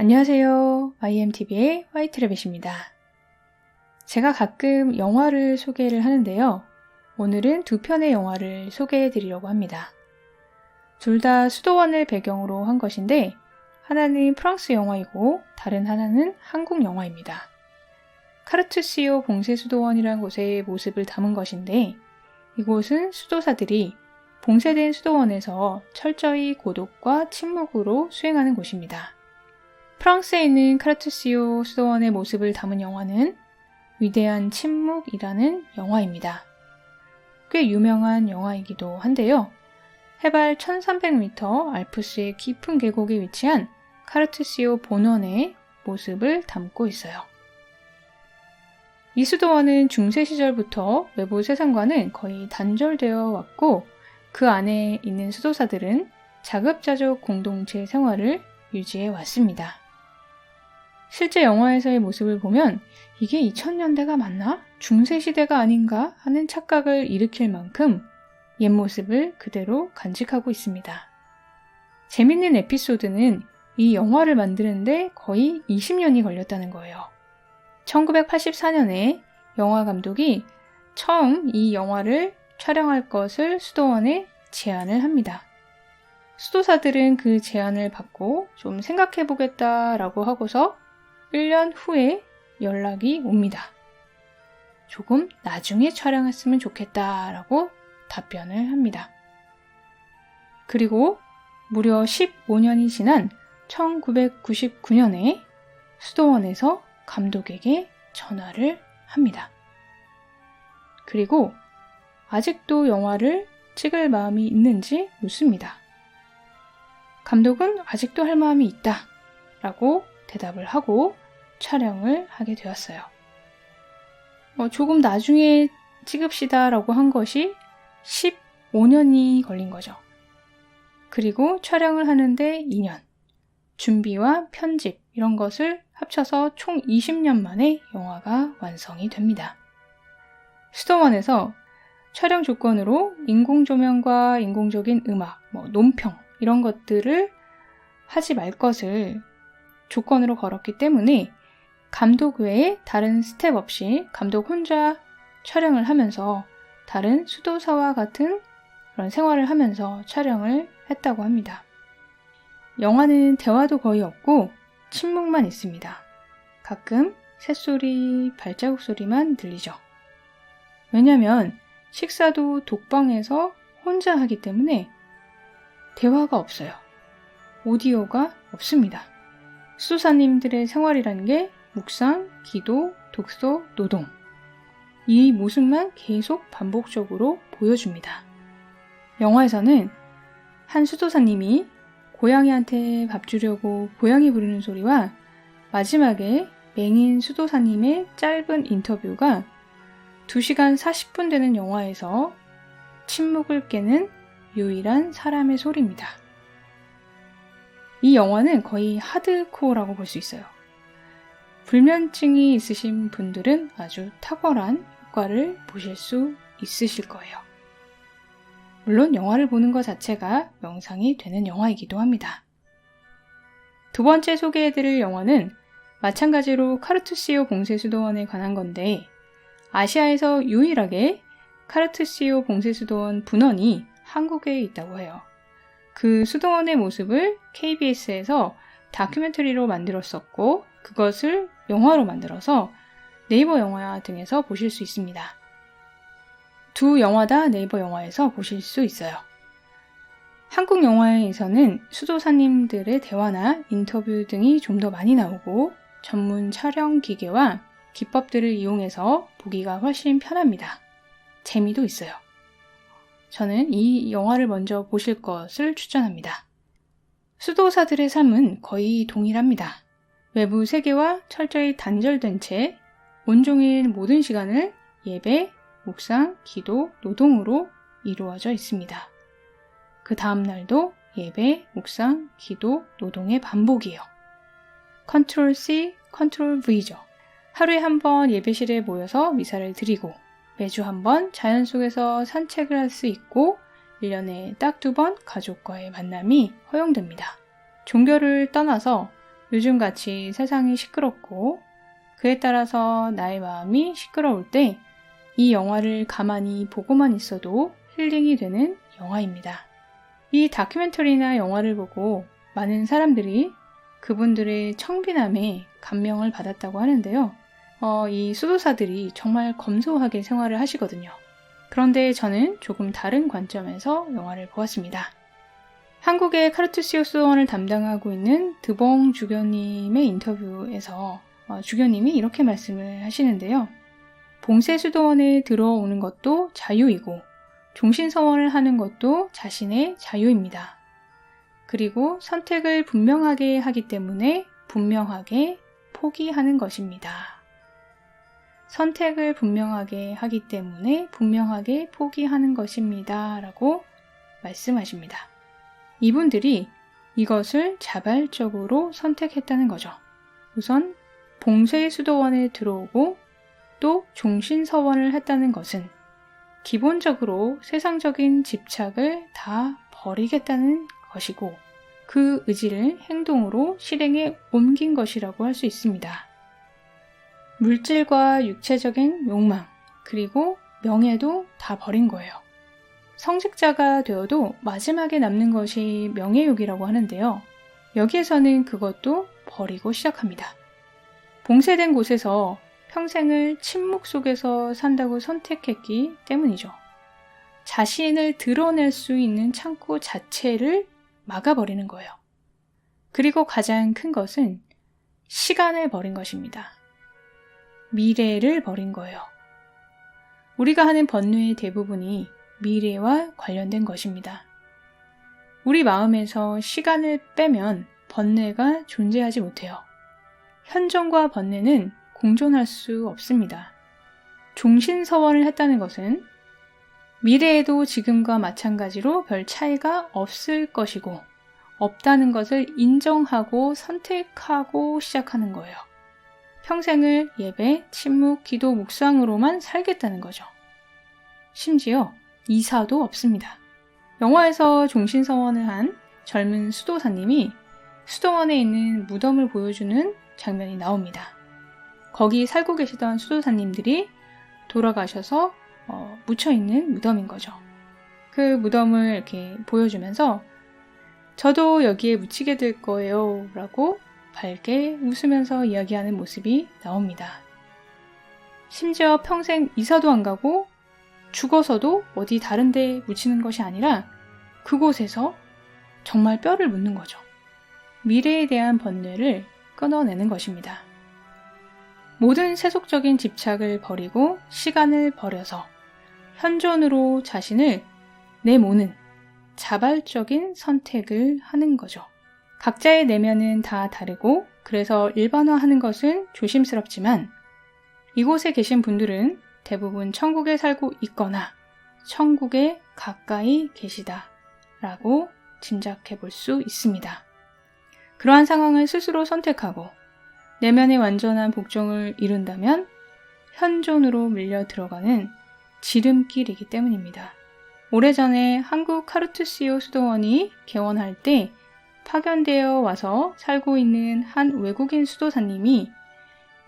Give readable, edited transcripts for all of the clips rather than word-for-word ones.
안녕하세요. IMTV의 화이트래빗입니다. 제가 가끔 영화를 소개를 하는데요. 오늘은 두 편의 영화를 소개해 드리려고 합니다. 둘 다 수도원을 배경으로 한 것인데 하나는 프랑스 영화이고 다른 하나는 한국 영화입니다. 카르투시오 봉쇄수도원이라는 곳의 모습을 담은 것인데 이곳은 수도사들이 봉쇄된 수도원에서 철저히 고독과 침묵으로 수행하는 곳입니다. 프랑스에 있는 카르투시오 수도원의 모습을 담은 영화는 위대한 침묵이라는 영화입니다. 꽤 유명한 영화이기도 한데요. 해발 1300m 알프스의 깊은 계곡에 위치한 카르투시오 본원의 모습을 담고 있어요. 이 수도원은 중세 시절부터 외부 세상과는 거의 단절되어 왔고 그 안에 있는 수도사들은 자급자족 공동체 생활을 유지해 왔습니다. 실제 영화에서의 모습을 보면 이게 2000년대가 맞나? 중세시대가 아닌가? 하는 착각을 일으킬 만큼 옛 모습을 그대로 간직하고 있습니다. 재밌는 에피소드는 이 영화를 만드는데 거의 20년이 걸렸다는 거예요. 1984년에 영화 감독이 처음 이 영화를 촬영할 것을 수도원에 제안을 합니다. 수도사들은 그 제안을 받고 좀 생각해보겠다라고 하고서 1년 후에 연락이 옵니다. 조금 나중에 촬영했으면 좋겠다라고 답변을 합니다. 그리고 무려 15년이 지난 1999년에 수도원에서 감독에게 전화를 합니다. 그리고 아직도 영화를 찍을 마음이 있는지 묻습니다. 감독은 아직도 할 마음이 있다 라고 대답을 하고 촬영을 하게 되었어요. 조금 나중에 찍읍시다 라고 한 것이 15년이 걸린 거죠. 그리고 촬영을 하는데 2년, 준비와 편집 이런 것을 합쳐서 총 20년 만에 영화가 완성이 됩니다. 수도원에서 촬영 조건으로 인공조명과 인공적인 음악, 논평 이런 것들을 하지 말 것을 조건으로 걸었기 때문에 감독 외에 다른 스텝 없이 감독 혼자 촬영을 하면서 다른 수도사와 같은 그런 생활을 하면서 촬영을 했다고 합니다. 영화는 대화도 거의 없고 침묵만 있습니다. 가끔 새소리, 발자국 소리만 들리죠. 왜냐하면 식사도 독방에서 혼자 하기 때문에 대화가 없어요. 오디오가 없습니다. 수도사님들의 생활이라는 게 묵상, 기도, 독서, 노동. 이 모습만 계속 반복적으로 보여줍니다. 영화에서는 한 수도사님이 고양이한테 밥 주려고 고양이 부르는 소리와 마지막에 맹인 수도사님의 짧은 인터뷰가 2시간 40분 되는 영화에서 침묵을 깨는 유일한 사람의 소리입니다. 이 영화는 거의 하드코어라고 볼 수 있어요. 불면증이 있으신 분들은 아주 탁월한 효과를 보실 수 있으실 거예요. 물론 영화를 보는 것 자체가 명상이 되는 영화이기도 합니다. 두 번째 소개해드릴 영화는 마찬가지로 카르투시오 봉쇄수도원에 관한 건데 아시아에서 유일하게 카르투시오 봉쇄수도원 분원이 한국에 있다고 해요. 그 수도원의 모습을 KBS에서 다큐멘터리로 만들었었고 그것을 영화로 만들어서 네이버 영화 등에서 보실 수 있습니다. 두 영화 다 네이버 영화에서 보실 수 있어요. 한국 영화에서는 수도사님들의 대화나 인터뷰 등이 좀 더 많이 나오고 전문 촬영 기계와 기법들을 이용해서 보기가 훨씬 편합니다. 재미도 있어요. 저는 이 영화를 먼저 보실 것을 추천합니다. 수도사들의 삶은 거의 동일합니다. 외부 세계와 철저히 단절된 채 온종일 모든 시간을 예배, 묵상, 기도, 노동으로 이루어져 있습니다. 그 다음 날도 예배, 묵상, 기도, 노동의 반복이에요. 컨트롤 C, 컨트롤 V죠. 하루에 한 번 예배실에 모여서 미사를 드리고 매주 한 번 자연 속에서 산책을 할 수 있고 1년에 딱 2번 가족과의 만남이 허용됩니다. 종교를 떠나서 요즘같이 세상이 시끄럽고 그에 따라서 나의 마음이 시끄러울 때 이 영화를 가만히 보고만 있어도 힐링이 되는 영화입니다. 이 다큐멘터리나 영화를 보고 많은 사람들이 그분들의 청빈함에 감명을 받았다고 하는데요. 이 수도사들이 정말 검소하게 생활을 하시거든요. 그런데 저는 조금 다른 관점에서 영화를 보았습니다. 한국의 카르투시오 수도원을 담당하고 있는 드봉 주교님의 인터뷰에서 주교님이 이렇게 말씀을 하시는데요. 봉쇄 수도원에 들어오는 것도 자유이고 종신서원을 하는 것도 자신의 자유입니다. 그리고 선택을 분명하게 하기 때문에 분명하게 포기하는 것입니다. 선택을 분명하게 하기 때문에 분명하게 포기하는 것입니다. 라고 말씀하십니다. 이분들이 이것을 자발적으로 선택했다는 거죠. 우선 봉쇄 수도원에 들어오고 또 종신서원을 했다는 것은 기본적으로 세상적인 집착을 다 버리겠다는 것이고 그 의지를 행동으로 실행에 옮긴 것이라고 할 수 있습니다. 물질과 육체적인 욕망 그리고 명예도 다 버린 거예요. 성직자가 되어도 마지막에 남는 것이 명예욕이라고 하는데요. 여기에서는 그것도 버리고 시작합니다. 봉쇄된 곳에서 평생을 침묵 속에서 산다고 선택했기 때문이죠. 자신을 드러낼 수 있는 창구 자체를 막아버리는 거예요. 그리고 가장 큰 것은 시간을 버린 것입니다. 미래를 버린 거예요. 우리가 하는 번뇌의 대부분이 미래와 관련된 것입니다. 우리 마음에서 시간을 빼면 번뇌가 존재하지 못해요. 현존과 번뇌는 공존할 수 없습니다. 종신서원을 했다는 것은 미래에도 지금과 마찬가지로 별 차이가 없을 것이고 없다는 것을 인정하고 선택하고 시작하는 거예요. 평생을 예배, 침묵, 기도, 묵상으로만 살겠다는 거죠. 심지어 이사도 없습니다. 영화에서 종신서원을 한 젊은 수도사님이 수도원에 있는 무덤을 보여주는 장면이 나옵니다. 거기 살고 계시던 수도사님들이 돌아가셔서 묻혀있는 무덤인 거죠. 그 무덤을 이렇게 보여주면서 저도 여기에 묻히게 될 거예요 라고 밝게 웃으면서 이야기하는 모습이 나옵니다. 심지어 평생 이사도 안 가고 죽어서도 어디 다른 데 묻히는 것이 아니라 그곳에서 정말 뼈를 묻는 거죠. 미래에 대한 번뇌를 끊어내는 것입니다. 모든 세속적인 집착을 버리고 시간을 버려서 현존으로 자신을 내모는 자발적인 선택을 하는 거죠. 각자의 내면은 다 다르고 그래서 일반화하는 것은 조심스럽지만 이곳에 계신 분들은 대부분 천국에 살고 있거나 천국에 가까이 계시다 라고 짐작해 볼 수 있습니다. 그러한 상황을 스스로 선택하고 내면의 완전한 복종을 이룬다면 현존으로 밀려 들어가는 지름길이기 때문입니다. 오래전에 한국 카르투시오 수도원이 개원할 때 파견되어 와서 살고 있는 한 외국인 수도사님이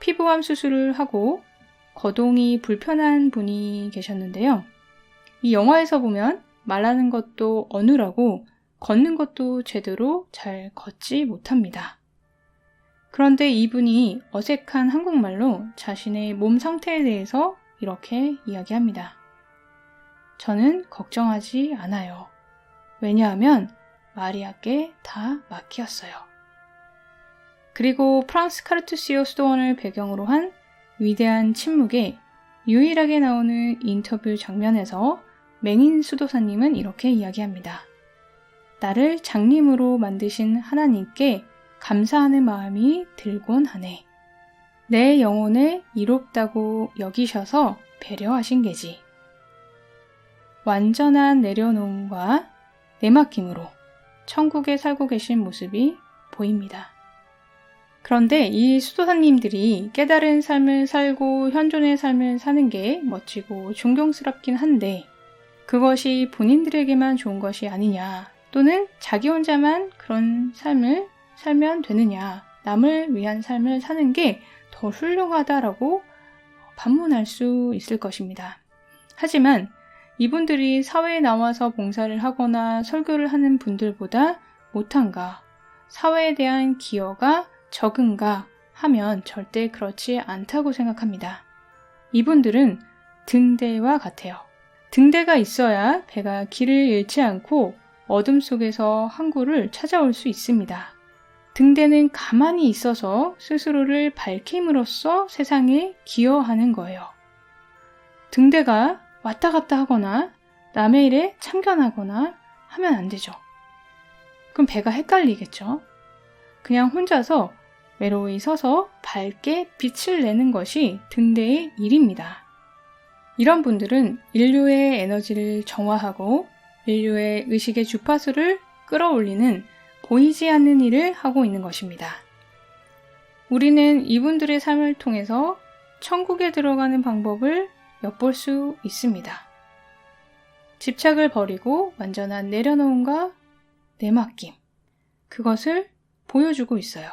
피부암 수술을 하고 거동이 불편한 분이 계셨는데요. 이 영화에서 보면 말하는 것도 어눌하고 걷는 것도 제대로 잘 걷지 못합니다. 그런데 이분이 어색한 한국말로 자신의 몸 상태에 대해서 이렇게 이야기합니다. 저는 걱정하지 않아요. 왜냐하면 마리아께 다 맡겼어요. 그리고 프랑스 카르투시오 수도원을 배경으로 한 위대한 침묵에 유일하게 나오는 인터뷰 장면에서 맹인 수도사님은 이렇게 이야기합니다. 나를 장님으로 만드신 하나님께 감사하는 마음이 들곤 하네. 내 영혼을 이롭다고 여기셔서 배려하신 게지. 완전한 내려놓음과 내맡김으로 천국에 살고 계신 모습이 보입니다. 그런데 이 수도사님들이 깨달은 삶을 살고 현존의 삶을 사는 게 멋지고 존경스럽긴 한데 그것이 본인들에게만 좋은 것이 아니냐 또는 자기 혼자만 그런 삶을 살면 되느냐 남을 위한 삶을 사는 게 더 훌륭하다라고 반문할 수 있을 것입니다. 하지만 이분들이 사회에 나와서 봉사를 하거나 설교를 하는 분들보다 못한가, 사회에 대한 기여가 적은가 하면 절대 그렇지 않다고 생각합니다. 이분들은 등대와 같아요. 등대가 있어야 배가 길을 잃지 않고 어둠 속에서 항구를 찾아올 수 있습니다. 등대는 가만히 있어서 스스로를 밝힘으로써 세상에 기여하는 거예요. 등대가 왔다 갔다 하거나 남의 일에 참견하거나 하면 안 되죠. 그럼 배가 헷갈리겠죠. 그냥 혼자서 외로이 서서 밝게 빛을 내는 것이 등대의 일입니다. 이런 분들은 인류의 에너지를 정화하고 인류의 의식의 주파수를 끌어올리는 보이지 않는 일을 하고 있는 것입니다. 우리는 이분들의 삶을 통해서 천국에 들어가는 방법을 엿볼 수 있습니다. 집착을 버리고 완전한 내려놓음과 내맡김, 그것을 보여주고 있어요.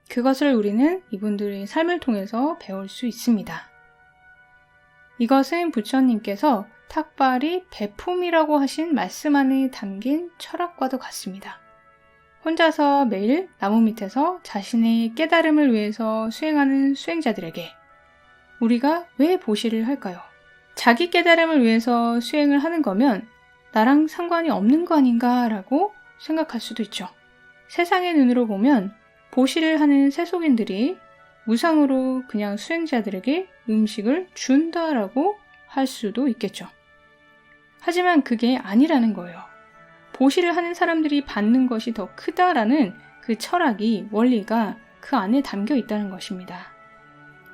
그것을 우리는 이분들의 삶을 통해서 배울 수 있습니다. 이것은 부처님께서 탁발이 배품이라고 하신 말씀 안에 담긴 철학과도 같습니다. 혼자서 매일 나무 밑에서 자신의 깨달음을 위해서 수행하는 수행자들에게 우리가 왜 보시를 할까요? 자기 깨달음을 위해서 수행을 하는 거면 나랑 상관이 없는 거 아닌가 라고 생각할 수도 있죠. 세상의 눈으로 보면 보시를 하는 세속인들이 무상으로 그냥 수행자들에게 음식을 준다라고 할 수도 있겠죠. 하지만 그게 아니라는 거예요. 보시를 하는 사람들이 받는 것이 더 크다라는 그 철학이, 원리가 그 안에 담겨 있다는 것입니다.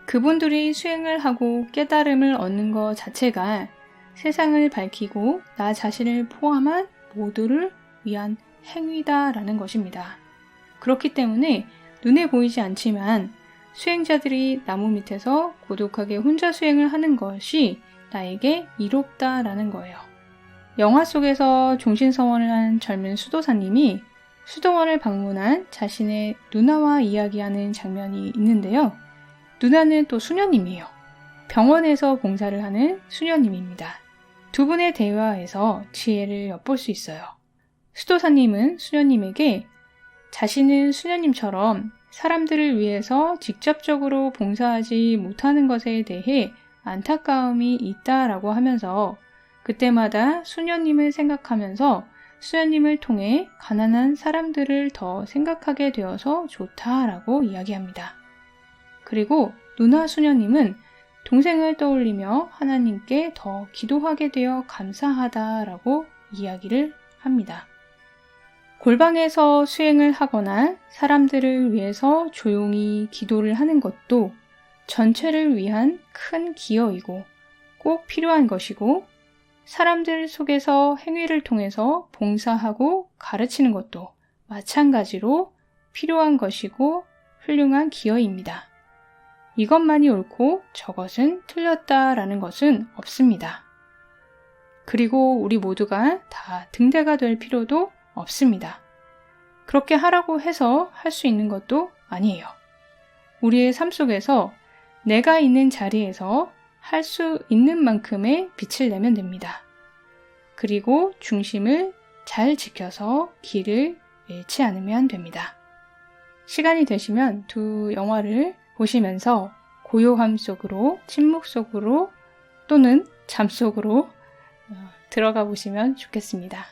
그분들이 수행을 하고 깨달음을 얻는 것 자체가 세상을 밝히고 나 자신을 포함한 모두를 위한 행위다라는 것입니다. 그렇기 때문에 눈에 보이지 않지만 수행자들이 나무 밑에서 고독하게 혼자 수행을 하는 것이 나에게 이롭다라는 거예요. 영화 속에서 종신서원을 한 젊은 수도사님이 수도원을 방문한 자신의 누나와 이야기하는 장면이 있는데요. 누나는 또 수녀님이에요. 병원에서 봉사를 하는 수녀님입니다. 두 분의 대화에서 지혜를 엿볼 수 있어요. 수도사님은 수녀님에게 자신은 수녀님처럼 사람들을 위해서 직접적으로 봉사하지 못하는 것에 대해 안타까움이 있다라고 하면서 그때마다 수녀님을 생각하면서 수녀님을 통해 가난한 사람들을 더 생각하게 되어서 좋다라고 이야기합니다. 그리고 누나 수녀님은 동생을 떠올리며 하나님께 더 기도하게 되어 감사하다라고 이야기를 합니다. 골방에서 수행을 하거나 사람들을 위해서 조용히 기도를 하는 것도 전체를 위한 큰 기여이고 꼭 필요한 것이고, 사람들 속에서 행위를 통해서 봉사하고 가르치는 것도 마찬가지로 필요한 것이고 훌륭한 기여입니다. 이것만이 옳고 저것은 틀렸다라는 것은 없습니다. 그리고 우리 모두가 다 등대가 될 필요도 없습니다. 그렇게 하라고 해서 할 수 있는 것도 아니에요. 우리의 삶 속에서 내가 있는 자리에서 할 수 있는 만큼의 빛을 내면 됩니다. 그리고 중심을 잘 지켜서 길을 잃지 않으면 됩니다. 시간이 되시면 두 영화를 보시면서 고요함 속으로, 침묵 속으로 또는 잠 속으로 들어가 보시면 좋겠습니다.